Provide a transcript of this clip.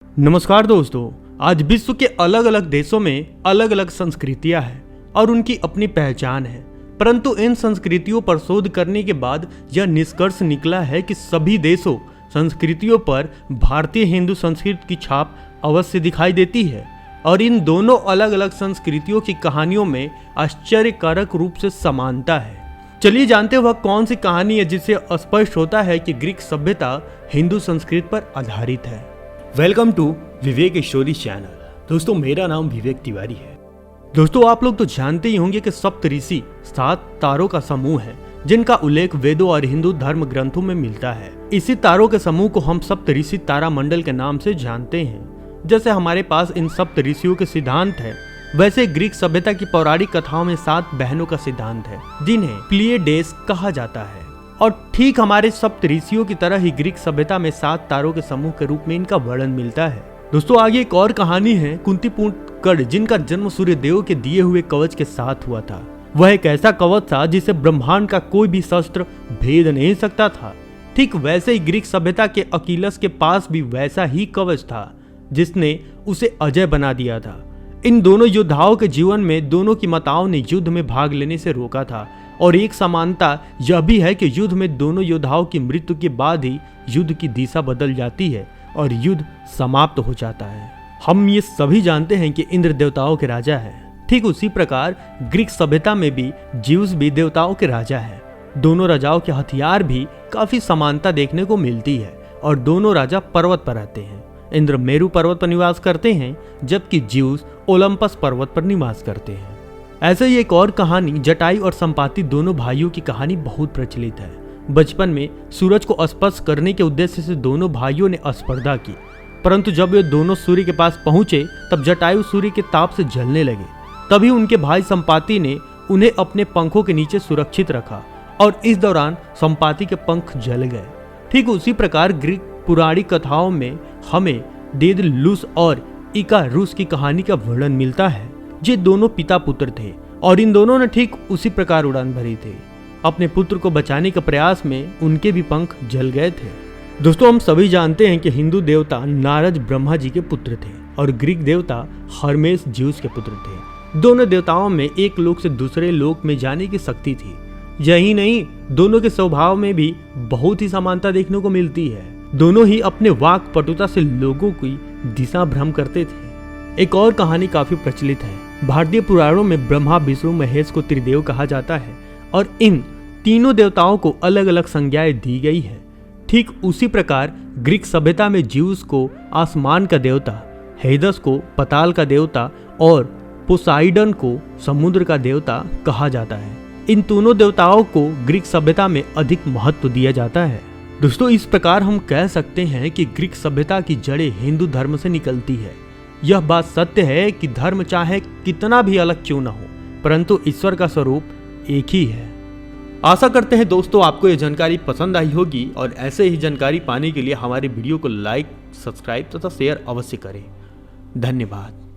नमस्कार दोस्तों। आज विश्व के अलग अलग देशों में अलग अलग संस्कृतियां हैं और उनकी अपनी पहचान है। परंतु इन संस्कृतियों पर शोध करने के बाद यह निष्कर्ष निकला है कि सभी देशों संस्कृतियों पर भारतीय हिंदू संस्कृति की छाप अवश्य दिखाई देती है और इन दोनों अलग अलग संस्कृतियों की कहानियों में आश्चर्यकारक रूप से समानता है। चलिए जानते हैं वह कौन सी कहानी है जिससे स्पष्ट होता है कि ग्रीक सभ्यता हिंदू संस्कृति पर आधारित है। Welcome to Vivek story channel. दोस्तों मेरा नाम विवेक तिवारी है। दोस्तों आप लोग तो जानते ही होंगे कि सप्तऋषि 7 तारों का समूह है जिनका उल्लेख वेदों और हिंदू धर्म ग्रंथों में मिलता है। इसी तारों के समूह को हम सप्तऋषि तारा मंडल के नाम से जानते हैं। जैसे हमारे पास इन सप्तऋषियों के सिद्धांत है, वैसे ग्रीक सभ्यता की पौराणिक कथाओं में 7 बहनों का सिद्धांत है जिन्हें प्लियेडेस कहा जाता है। और ठीक हमारे सप्तऋषियों की तरह ही ग्रीक सभ्यता में 7 तारों के समूह के रूप में इनका वर्णन मिलता है। दोस्तों आगे एक और कहानी है कुंतीपुंकर, जिनका जन्म सूर्य देव के दिए हुए कवच के साथ हुआ था। वह एक ऐसा कवच था जिसे ब्रह्मांड का कोई भी शस्त्र भेद नहीं सकता था। ठीक वैसे ही ग्रीक सभ्यता के अकीलस के पास भी वैसा ही कवच था जिसने उसे अजय बना दिया था। इन दोनों योद्धाओं के जीवन में दोनों की माताओं ने युद्ध में भाग लेने से रोका था और एक समानता यह भी है कि युद्ध में दोनों योद्धाओं की मृत्यु के बाद ही युद्ध की दिशा बदल जाती है और युद्ध समाप्त हो जाता है। हम ये सभी जानते हैं कि इंद्र देवताओं के राजा है। ठीक उसी प्रकार ग्रीक सभ्यता में भी ज्यूस भी देवताओं के राजा है। दोनों राजाओं के हथियार भी काफी समानता देखने को मिलती है और दोनों राजा पर्वत पर रहते हैं। इंद्र मेरु पर्वत पर निवास करते हैं जबकि ज्यूस ओलंपस पर्वत पर निवास करते हैं। ऐसे ही एक और कहानी जटाई और संपाति दोनों भाइयों की कहानी बहुत प्रचलित है। बचपन में सूरज को स्पर्श करने के उद्देश्य से दोनों भाइयों ने स्पर्धा की, परंतु जब वे दोनों सूर्य के पास पहुंचे तब जटायु सूर्य के ताप से जलने लगे। तभी उनके भाई संपाति ने उन्हें अपने पंखों के नीचे सुरक्षित रखा और इस दौरान संपाति के पंख जल गए। ठीक उसी प्रकार ग्रीक पौराणिक कथाओं में हमें डेडलुस और इकारुस की कहानी का वर्णन मिलता है। ये दोनों पिता पुत्र थे और इन दोनों ने ठीक उसी प्रकार उड़ान भरी थी। अपने पुत्र को बचाने के प्रयास में उनके भी पंख जल गए थे। दोस्तों हम सभी जानते हैं कि हिंदू देवता नारद ब्रह्मा जी के पुत्र थे और ग्रीक देवता हर्मेस ज्यूस के पुत्र थे। दोनों देवताओं में एक लोक से दूसरे लोक में जाने की शक्ति थी। यही नहीं, दोनों के स्वभाव में भी बहुत ही समानता देखने को मिलती है। दोनों ही अपने वाक पटुता से लोगों की दिशा भ्रम करते थे। एक और कहानी काफी प्रचलित है। भारतीय पुराणों में ब्रह्मा विष्णु महेश को त्रिदेव कहा जाता है और इन तीनों देवताओं को अलग अलग संज्ञाएं दी गई है। ठीक उसी प्रकार ग्रीक सभ्यता में ज्यूस को आसमान का देवता, हेदस को पाताल का देवता और पोसाइडन को समुद्र का देवता कहा जाता है। इन दोनों देवताओं को ग्रीक सभ्यता में अधिक महत्व दिया जाता है। दोस्तों इस प्रकार हम कह सकते हैं कि ग्रीक सभ्यता की जड़ें हिंदू धर्म से निकलती है। यह बात सत्य है कि धर्म चाहे कितना भी अलग क्यों न हो, परंतु ईश्वर का स्वरूप एक ही है। आशा करते हैं दोस्तों आपको यह जानकारी पसंद आई होगी और ऐसे ही जानकारी पाने के लिए हमारे वीडियो को लाइक, सब्सक्राइब तथा शेयर अवश्य करें। धन्यवाद।